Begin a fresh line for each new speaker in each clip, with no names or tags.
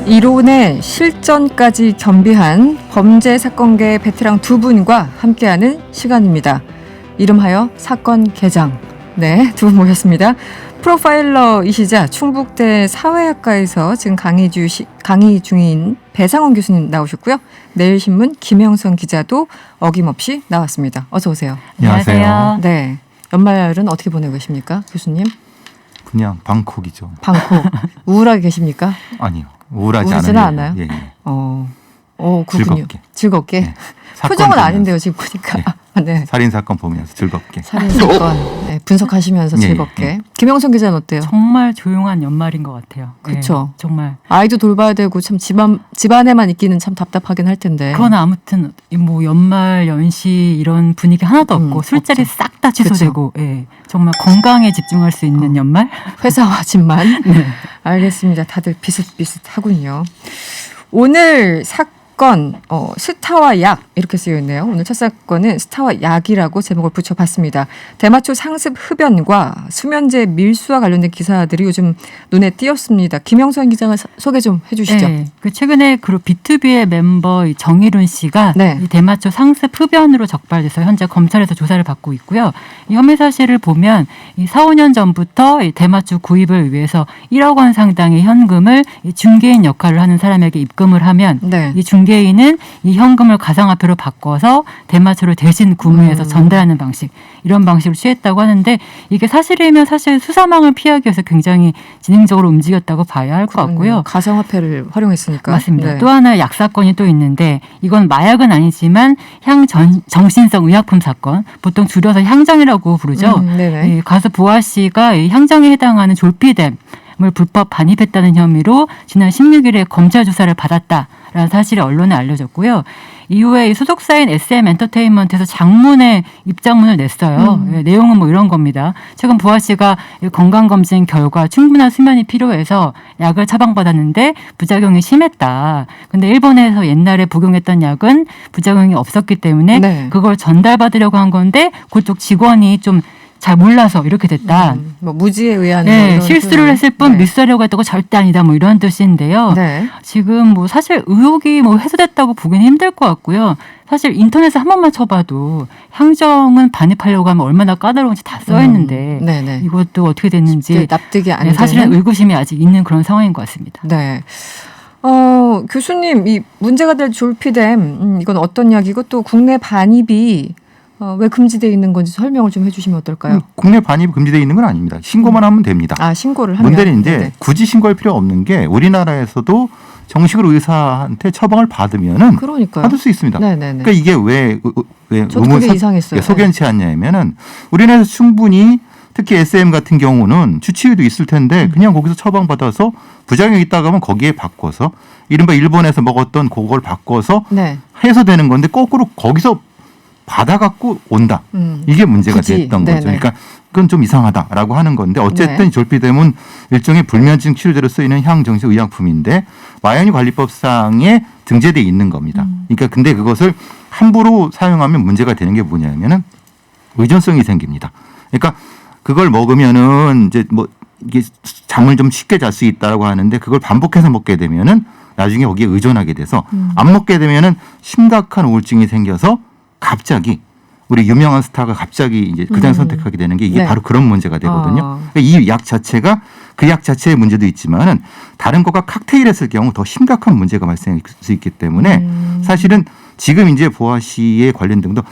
이론의 실전까지 겸비한 범죄 사건계 베테랑 두 분과 함께하는 시간입니다. 이름하여 사건 개장. 네, 두 분 모셨습니다. 프로파일러이시자 충북대 사회학과에서 지금 강의 중인 배상원 교수님 나오셨고요. 내일신문 김영선 기자도 어김없이 나왔습니다. 어서 오세요.
안녕하세요.
네, 연말은 어떻게 보내고 계십니까, 교수님?
그냥 방콕이죠.
방콕. 우울하게 계십니까?
아니요. 우울하지
않아요?
예, 예.
그렇군요.
즐겁게.
네.
사건
표정은
보면서.
아닌데요, 지금 보니까. 네.
살인 사건 보면서 즐겁게.
살인 사건 네, 분석하시면서 즐겁게.
예.
김영선 기자는 어때요?
정말 조용한 연말인 것 같아요.
그렇죠.
네, 정말.
아이도 돌봐야 되고 참 집안에만 있기는 참 답답하긴 할 텐데.
그러나 아무튼 뭐 연말 연시 이런 분위기 하나도 없고 술자리
없죠.
싹 다 취소되고 예, 정말 건강에 집중할 수 있는 연말.
회사와 집만.
네.
알겠습니다. 다들 비슷비슷하군요. 오늘 사건 스타와 약 이렇게 쓰여 있네요. 오늘 첫 사건은 스타와 약이라고 제목을 붙여봤습니다. 대마초 상습 흡연과 수면제 밀수와 관련된 기사들이 요즘 눈에 띄었습니다. 김영선 기자가 소개 좀 해주시죠.
네, 그 최근에 그룹 B2B의 멤버 정일훈 씨가
네.
이 대마초 상습 흡연으로 적발돼서 현재 검찰에서 조사를 받고 있고요. 이 혐의 사실을 보면 이 4, 5년 전부터 이 대마초 구입을 위해서 1억 원 상당의 현금을 이 중개인 역할을 하는 사람에게 입금을 하면
네.
이 중개인은 이 현금을 가상화폐로 바꿔서 대마초를 대신 구매해서 전달하는 방식, 이런 방식을 취했다고 하는데 이게 사실이면 사실 수사망을 피하기 위해서 굉장히 진행적으로 움직였다고 봐야 할 것 같고요.
가상화폐를 활용했으니까.
맞습니다.
네.
또 하나의 약 사건이 또 있는데 이건 마약은 아니지만 정신성 의약품 사건, 보통 줄여서 향정이라고 부르죠.
네네.
이 가수 보아 씨가 이 향정에 해당하는 졸피뎀 을 불법 반입했다는 혐의로 지난 16일에 검찰 조사를 받았다라는 사실이 언론에 알려졌고요. 이후에 소속사인 SM엔터테인먼트에서 장문의 입장문을 냈어요. 내용은 뭐 이런 겁니다. 최근 보아 씨가 건강검진 결과 충분한 수면이 필요해서 약을 처방받았는데 부작용이 심했다. 근데 일본에서 옛날에 복용했던 약은 부작용이 없었기 때문에
네.
그걸 전달받으려고 한 건데 그쪽 직원이 좀 잘 몰라서 이렇게 됐다.
뭐 무지에 의한
네,
뭐 이런
실수를
표현.
했을 뿐
네.
밀수하려고 했다고 절대 아니다. 뭐 이런 뜻인데요.
네.
지금 뭐 사실 의혹이 뭐 해소됐다고 보기는 힘들 것 같고요. 사실 인터넷에 한 번만 쳐봐도 향정은 반입하려고 하면 얼마나 까다로운지 다 써 있는데
네네.
이것도 어떻게 됐는지
납득이 안
네,
되는.
사실은 의구심이 아직 있는 그런 상황인 것 같습니다.
네. 교수님, 이 문제가 될 졸피뎀, 이건 어떤 약이고 또 국내 반입이 왜 금지되어 있는 건지 설명을 좀 해주시면 어떨까요?
국내 반입이 금지되어 있는 건 아닙니다. 신고만 하면 됩니다.
아, 신고를 하면.
문제는 이제
네네.
굳이 신고할 필요 없는 게 우리나라에서도 정식으로 의사한테 처방을 받으면은
그러니까요.
받을 수 있습니다.
네네네.
그러니까 이게 왜
저도 그게 이상했어요.
석연치 않냐면은 우리나라에서 충분히 특히 SM 같은 경우는 주치의도 있을 텐데 그냥 거기서 처방받아서 부작용이 있다고 하면 거기에 바꿔서 이른바 일본에서 먹었던 그걸 바꿔서
네.
해서 되는 건데 거꾸로 거기서 받아갖고 온다. 이게 문제가
굳이.
됐던
네네.
거죠. 그러니까 그건 좀 이상하다라고 하는 건데 어쨌든
네.
졸피뎀은 일종의 불면증 치료제로 쓰이는 향정식 의약품인데 마약류관리법상에 등재돼 있는 겁니다. 그러니까 근데 그것을 함부로 사용하면 문제가 되는 게 뭐냐면은 의존성이 생깁니다. 그러니까 그걸 먹으면은 이제 뭐 이게 잠을 좀 쉽게 잘 수 있다라고 하는데 그걸 반복해서 먹게 되면은 나중에 거기에 의존하게 돼서 안 먹게 되면은 심각한 우울증이 생겨서 갑자기 우리 유명한 스타가 갑자기 이제 그냥 선택하게 되는 게 이게
네.
바로 그런 문제가 되거든요. 그러니까 이 약 자체가 그 약 자체의 문제도 있지만은 다른 거가 칵테일했을 경우 더 심각한 문제가 발생할 수 있기 때문에 사실은 지금 이제 보아 씨의 관련 등도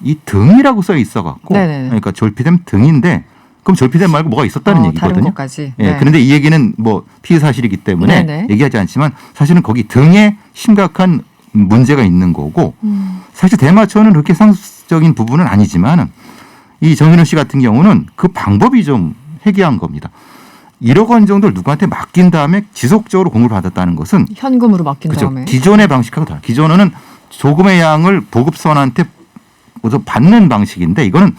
이 등이라고 써 있어갖고
네네네.
그러니까 졸피뎀 등인데 그럼 졸피뎀 말고 뭐가 있었다는
다른
얘기거든요.
것까지.
예,
네.
그런데 이 얘기는 뭐 피의 사실이기 때문에
네네.
얘기하지 않지만 사실은 거기 등에 심각한 문제가 있는 거고 사실 대마초는 그렇게 상습적인 부분은 아니지만 이 정인호 씨 같은 경우는 그 방법이 좀 해괴한 겁니다. 1억 원 정도를 누구한테 맡긴 다음에 지속적으로 공급을 받았다는 것은
현금으로 맡긴
그렇죠.
다음에.
기존의 방식하고 달라요. 기존에는 조금의 양을 보급선한테 받는 방식인데 이거는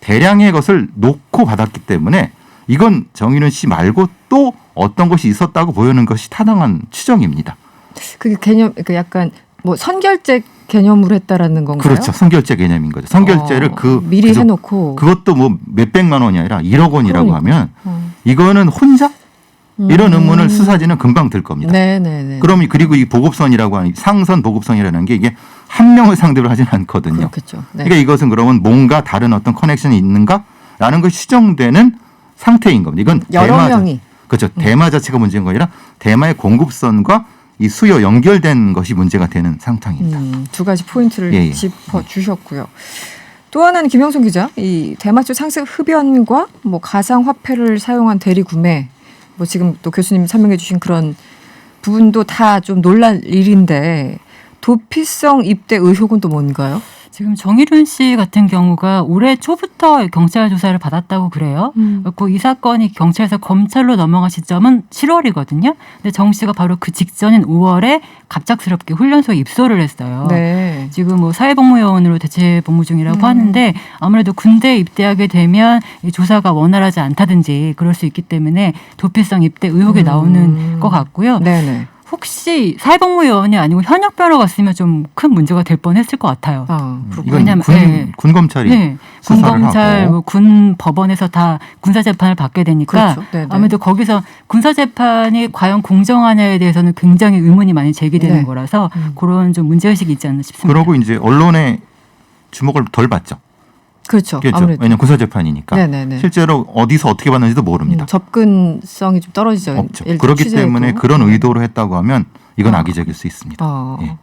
대량의 것을 놓고 받았기 때문에 이건 정인호 씨 말고 또 어떤 것이 있었다고 보이는 것이 타당한 추정입니다.
그게 개념, 그 약간 뭐 선결제 개념으로 했다라는 건가요?
그렇죠. 선결제 개념인 거죠. 선결제를
미리 해놓고
그것도 뭐 몇백만 원이 아니라 1억 원이라고
그러니까.
하면 이거는 혼자 이런 의문을 수사진은 금방 들 겁니다.
네네네.
그럼 그리고 이 보급선이라고 하는 상선 보급선이라는 게 이게 한 명을 상대로 하진 않거든요.
그렇겠죠. 네.
그러니까 이것은 그러면 뭔가 다른 어떤 커넥션이 있는가라는 것이 추정되는 상태인 겁니다. 이건
여러
대마
명이.
그렇죠. 대마 자체가 문제인 거 아니라 대마의 공급선과 이 수요 연결된 것이 문제가 되는 상황입니다.
두 가지 포인트를
예, 예.
짚어주셨고요. 또 하나는 김영son 기자, 이 대마초 상습 흡연과 뭐 가상화폐를 사용한 대리구매, 뭐 지금 또 교수님 설명해 주신 그런 부분도 다 좀 놀랄 일인데 도피성 입대 의혹은 또 뭔가요?
지금 정일훈 씨 같은 경우가 올해 초부터 경찰 조사를 받았다고 그래요. 그리고 이 사건이 경찰에서 검찰로 넘어간 시점은 7월이거든요. 근데 정 씨가 바로 그 직전인 5월에 갑작스럽게 훈련소에 입소를 했어요.
네.
지금 뭐 사회복무요원으로 대체 복무 중이라고 하는데 아무래도 군대에 입대하게 되면 이 조사가 원활하지 않다든지 그럴 수 있기 때문에 도피성 입대 의혹이 나오는 것 같고요.
네네.
혹시 사회복무요원이 아니고 현역병으로 갔으면 좀 큰 문제가 될 뻔했을 것 같아요.
아, 그렇군요.
이건
왜냐면,
군 검찰이
네,
수사를
군검찰,
하고.
뭐 군 법원에서 다 군사 재판을 받게 되니까
그렇죠. 네네.
아무래도 거기서 군사 재판이 과연 공정하냐에 대해서는 굉장히 의문이 많이 제기되는
네.
거라서 그런 좀 문제 의식이 있지 않나 싶습니다.
그러고 이제 언론의 주목을 덜 받죠.
그렇죠.
그렇죠.
아무래도.
왜냐하면 군사재판이니까
네네네.
실제로 어디서 어떻게 받는지도 모릅니다.
접근성이 좀 떨어지죠.
없죠.
예를 들어
그렇기
취재에도.
때문에 그런 의도로 했다고 하면 이건 악의적일 수 있습니다. 예.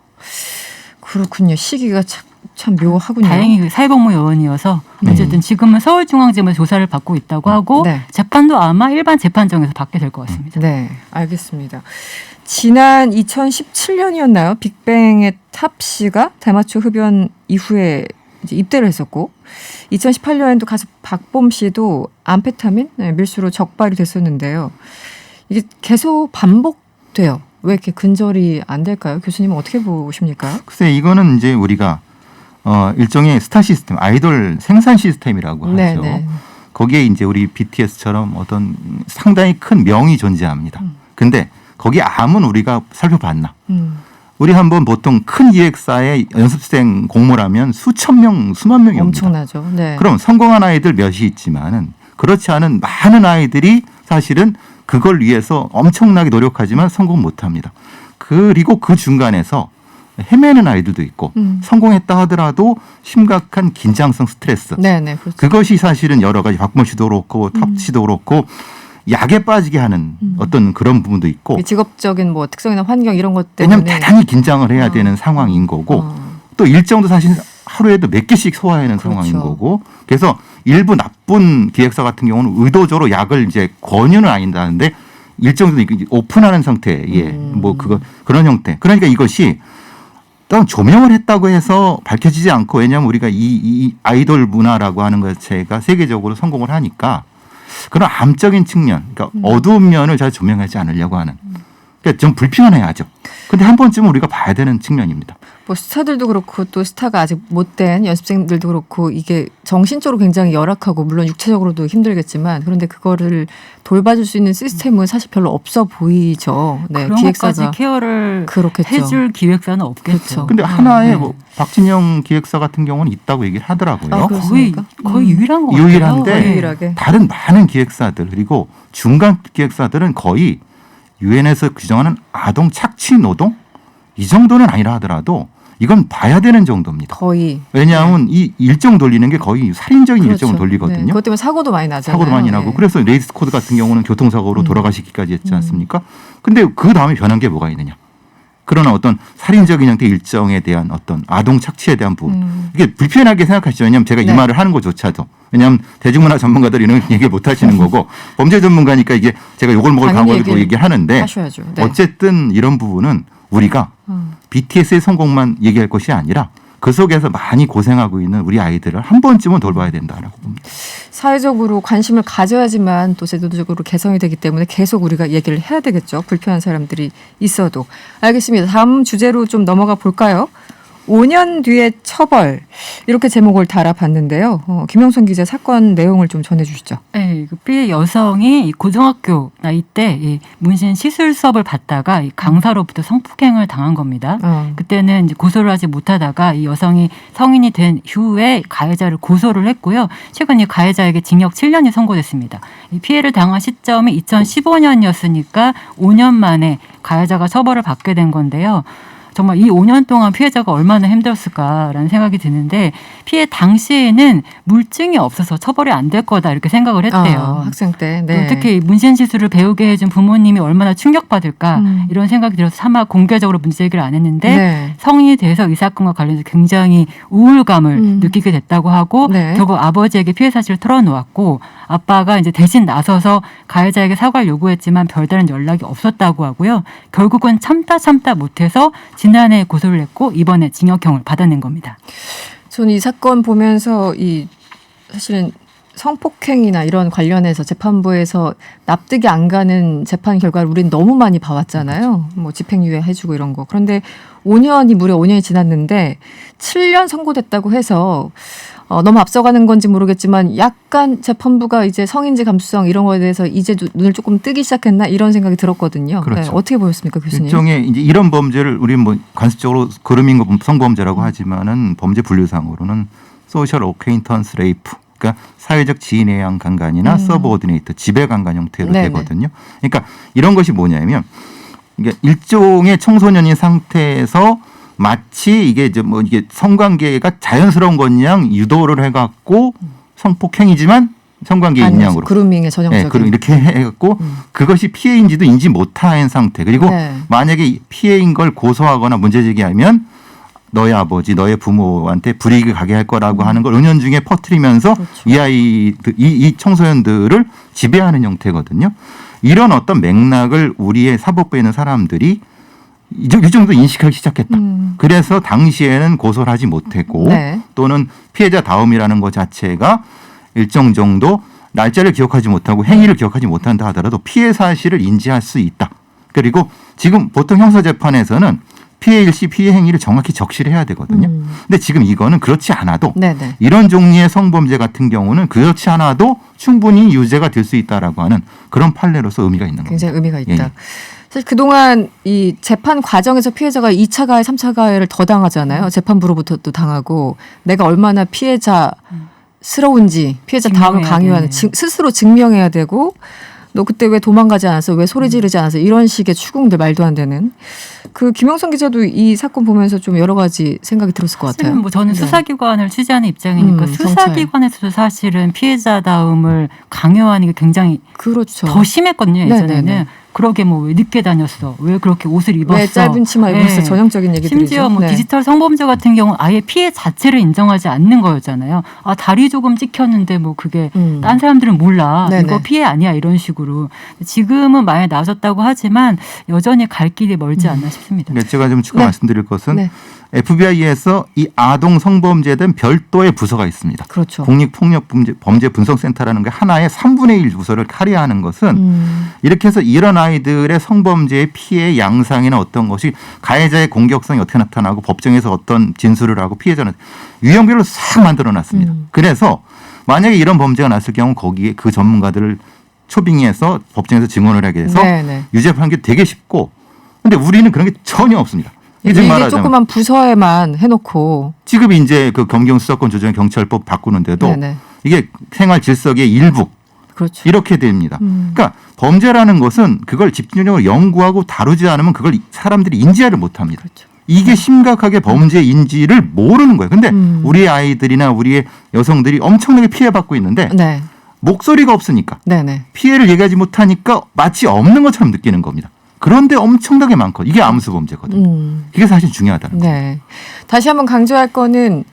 그렇군요. 시기가 참 묘하군요.
다행히 사회복무요원이어서 어쨌든 지금은 서울중앙지검에서 조사를 받고 있다고 하고
네.
재판도 아마 일반 재판정에서 받게 될 것 같습니다.
네, 알겠습니다. 지난 2017년이었나요? 빅뱅의 탑 씨가 대마초 흡연 이후에 이제 입대를 했었고 2018년에도 가수 박봄 씨도 암페타민 밀수로 적발이 됐었는데요. 이게 계속 반복돼요. 왜 이렇게 근절이 안 될까요? 교수님은 어떻게 보십니까?
글쎄 이거는 이제 우리가 일종의 스타 시스템, 아이돌 생산 시스템이라고 하죠.
네네.
거기에 이제 우리 BTS처럼 어떤 상당히 큰 명이 존재합니다. 근데 거기 암은 우리가 살펴봤나? 우리 한번 보통 큰 기획사의 연습생 공모라면 수천 명, 수만 명이 옵니다.
엄청나죠. 네.
그럼 성공한 아이들 몇이 있지만은 그렇지 않은 많은 아이들이 사실은 그걸 위해서 엄청나게 노력하지만 성공 못합니다. 그리고 그 중간에서 헤매는 아이들도 있고 성공했다 하더라도 심각한 긴장성 스트레스.
네네. 그렇죠.
그것이 사실은 여러 가지 박범 씨도 그렇고 탑 씨도 그렇고 약에 빠지게 하는 어떤 그런 부분도 있고.
직업적인 뭐 특성이나 환경 이런 것 때문에.
왜냐하면 대단히 긴장을 해야 되는 상황인 거고 또 일정도 사실 하루에도 몇 개씩 소화하는
그렇죠.
상황인 거고. 그래서 일부 나쁜 기획사 같은 경우는 의도적으로 약을 이제 권유는 아닌다는데 일정도 오픈하는 상태에 뭐 그런 형태. 그러니까 이것이 또 조명을 했다고 해서 밝혀지지 않고 왜냐하면 우리가 이 아이돌 문화라고 하는 것 자체가 세계적으로 성공을 하니까 그런 암적인 측면, 그러니까 어두운 면을 잘 조명하지 않으려고 하는. 그러니까 좀 불편해하죠. 근데 한 번쯤은 우리가 봐야 되는 측면입니다.
뭐 스타들도 그렇고 또 스타가 아직 못된 연습생들도 그렇고 이게 정신적으로 굉장히 열악하고 물론 육체적으로도 힘들겠지만 그런데 그거를 돌봐줄 수 있는 시스템은 사실 별로 없어 보이죠. 네,
그런 것까지 케어를
그렇겠죠.
해줄 기획사는 없겠죠.
그렇죠.
근데 하나의
네.
뭐 박진영 기획사 같은 경우는 있다고 얘기를 하더라고요.
아,
거의
그렇습니까?
유일한 것 같아요.
유일한데
네.
유일하게.
다른 많은 기획사들 그리고 중간 기획사들은 거의 유엔에서 규정하는 아동 착취 노동 이 정도는 아니라 하더라도 이건 봐야 되는 정도입니다.
거의.
왜냐하면 이 일정 돌리는 게 거의 살인적인
그렇죠.
일정을
네,
돌리거든요.
그것 때문에 사고도 많이 나잖아요.
사고도 많이 나고
네.
그래서 레이스 코드 같은 경우는 교통사고로 돌아가시기까지 했지 않습니까? 근데 그 다음에 변한 게 뭐가 있느냐? 그러나 어떤 살인적인 형태 일정에 대한 어떤 아동 착취에 대한 부분 이게 불편하게 생각하시죠. 왜냐하면 제가
네.
이 말을 하는 것조차도 왜냐하면 대중문화 전문가들이 이런 얘기 못 하시는 거고 범죄 전문가니까 이게 제가 욕을 먹을
당연히
각오로 얘기하는데
하셔야죠. 네.
어쨌든 이런 부분은 우리가 BTS의 성공만 얘기할 것이 아니라 그 속에서 많이 고생하고 있는 우리 아이들을 한 번쯤은 돌봐야 된다라고 봅니다.
사회적으로 관심을 가져야지만 또 제도적으로 개선이 되기 때문에 계속 우리가 얘기를 해야 되겠죠. 불편한 사람들이 있어도. 알겠습니다. 다음 주제로 좀 넘어가 볼까요? 5년 뒤에 처벌 이렇게 제목을 달아봤는데요. 김영선 기자 사건 내용을 좀 전해주시죠.
네, 그 피해 여성이 이 고등학교 나이 때 이 문신 시술 수업을 받다가 이 강사로부터 성폭행을 당한 겁니다. 그때는 이제 고소를 하지 못하다가 이 여성이 성인이 된 후에 가해자를 고소를 했고요. 최근 이 가해자에게 징역 7년이 선고됐습니다. 이 피해를 당한 시점이 2015년이었으니까 5년 만에 가해자가 처벌을 받게 된 건데요. 정말 이 5년 동안 피해자가 얼마나 힘들었을까라는 생각이 드는데 피해 당시에는 물증이 없어서 처벌이 안 될 거다 이렇게 생각을 했대요.
학생 때. 네.
특히 문신 시술을 배우게 해준 부모님이 얼마나 충격받을까 이런 생각이 들어서 차마 공개적으로 문제제기를 안 했는데
네.
성인이 돼서 이 사건과 관련해서 굉장히 우울감을 느끼게 됐다고 하고
네.
결국 아버지에게 피해 사실을 털어놓았고 아빠가 이제 대신 나서서 가해자에게 사과를 요구했지만 별다른 연락이 없었다고 하고요. 결국은 참다 못해서 지난해 고소를 했고 이번에 징역형을 받아낸 겁니다.
저는 이 사건 보면서 사실은 성폭행이나 이런 관련해서 재판부에서 납득이 안 가는 재판 결과를 우린 너무 많이 봐왔잖아요. 뭐 집행유예 해주고 이런 거. 그런데 무려 5년이 지났는데 7년 선고됐다고 해서 너무 앞서가는 건지 모르겠지만 약간 재판부가 이제 성인지 감수성 이런 거에 대해서 이제 눈을 조금 뜨기 시작했나 이런 생각이 들었거든요.
그렇죠.
네, 어떻게 보였습니까, 교수님?
일종의 이제 이런 범죄를 우리는 뭐 관습적으로 그루밍 성범죄라고 하지만은 범죄 분류상으로는 소셜 오케인턴스 레이프, 그러니까 사회적 지인에 의한 강간이나 서브오디네이터 지배 강간 형태로
네네.
되거든요. 그러니까 이런 것이 뭐냐면 이게 일종의 청소년인 상태에서 마치 이게 성관계가 자연스러운 것 양 유도를 해갖고 성폭행이지만 성관계인 양으로
그루밍의 전형적인.
이렇게 해갖고 그것이 피해인지도 인지 못한 상태. 그리고
네.
만약에 피해인 걸 고소하거나 문제제기하면 너의 아버지, 너의 부모한테 불이익을 가게 할 거라고 하는 걸 은연중에 퍼뜨리면서
그렇죠.
이 청소년들을 지배하는 형태거든요. 이런 어떤 맥락을 우리의 사법부에 있는 사람들이 이 정도 인식하기 시작했다. 그래서 당시에는 고소를 하지 못했고
네.
또는 피해자 다움이라는 것 자체가 일정 정도 날짜를 기억하지 못하고 행위를 기억하지 못한다 하더라도 피해 사실을 인지할 수 있다. 그리고 지금 보통 형사재판에서는 피해 일시 피해 행위를 정확히 적시를 해야 되거든요. 근데 지금 이거는 그렇지 않아도
네네.
이런 종류의 성범죄 같은 경우는 그렇지 않아도 충분히 유죄가 될 수 있다라고 하는 그런 판례로서 의미가 있는 겁니다.
굉장히 의미가 있다.
예, 예.
사실 그동안 이 재판 과정에서 피해자가 2차 가해, 3차 가해를 더 당하잖아요. 재판부로부터 또 당하고 내가 얼마나 피해자스러운지 피해자 다음을 강요하는 스스로 증명해야 되고 너 그때 왜 도망가지 않았어? 왜 소리 지르지 않았어? 이런 식의 추궁들 말도 안 되는. 그 김영선 기자도 이 사건 보면서 좀 여러 가지 생각이 들었을 것 같아요.
뭐 저는
네.
수사기관을 취재하는 입장이니까
경찰.
수사기관에서도 사실은 피해자다움을 강요하는 게 굉장히
그렇죠.
더 심했거든요. 예전에는.
네네네.
그러게 뭐 왜 늦게 다녔어? 왜 그렇게 옷을 입었어?
왜 짧은 치마 입었어?
네.
전형적인 얘기들이죠.
심지어 뭐
네.
디지털 성범죄 같은 경우 아예 피해 자체를 인정하지 않는 거였잖아요. 아 다리 조금 찍혔는데 뭐 그게 딴 사람들은 몰라.
네네.
이거 피해 아니야 이런 식으로. 지금은 많이 나아졌다고 하지만 여전히 갈 길이 멀지 않나 싶습니다.
그러니까 제가 좀 추가
네.
말씀드릴 것은
네.
FBI에서 이 아동 성범죄에 대한 별도의 부서가 있습니다.
그렇죠.
국립폭력범죄 분석센터라는 게 하나의 3분의 1 부서를 카리하는 것은 이렇게 해서 이런 아이들의 성범죄의 피해 양상이나 어떤 것이 가해자의 공격성이 어떻게 나타나고 법정에서 어떤 진술을 하고 피해자는 유형별로 싹 만들어놨습니다. 그래서 만약에 이런 범죄가 났을 경우 거기에 그 전문가들을 초빙해서 법정에서 증언을 하게 해서
네네.
유죄 판결이 되게 쉽고 근데 우리는 그런 게 전혀 없습니다.
이게
말하자면
조그만 부서에만 해놓고
지금 이제 그 검경 수사권 조정 경찰법 바꾸는데도
네네.
이게 생활 질서의 일부
그렇죠.
이렇게 됩니다. 그러니까 범죄라는 것은 그걸 집중적으로 연구하고 다루지 않으면 그걸 사람들이 인지하를 못합니다.
그렇죠.
이게 심각하게 범죄 인지를 모르는 거예요. 근데 우리의 아이들이나 우리의 여성들이 엄청나게 피해받고 있는데
네.
목소리가 없으니까
네네.
피해를 얘기하지 못하니까 마치 없는 것처럼 느끼는 겁니다. 그런데 엄청나게 많거든요. 이게 암수 범죄거든요. 이게 사실 중요하다는 거예요.
네. 다시 한번 강조할 거는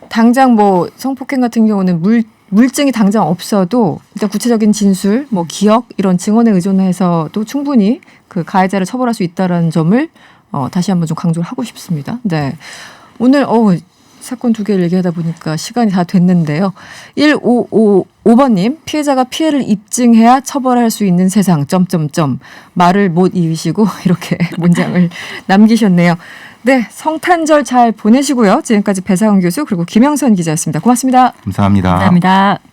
당장 뭐 성폭행 같은 경우는 물증이 당장 없어도 일단 구체적인 진술, 뭐 기억 이런 증언에 의존해서도 충분히 그 가해자를 처벌할 수 있다라는 점을 다시 한번 좀 강조를 하고 싶습니다. 네. 오늘 사건 두 개를 얘기하다 보니까 시간이 다 됐는데요. 1555번님 피해자가 피해를 입증해야 처벌할 수 있는 세상. 말을 못 이으시고 이렇게 문장을 남기셨네요. 네, 성탄절 잘 보내시고요. 지금까지 배상훈 교수 그리고 김영선 기자였습니다. 고맙습니다.
감사합니다.
감사합니다.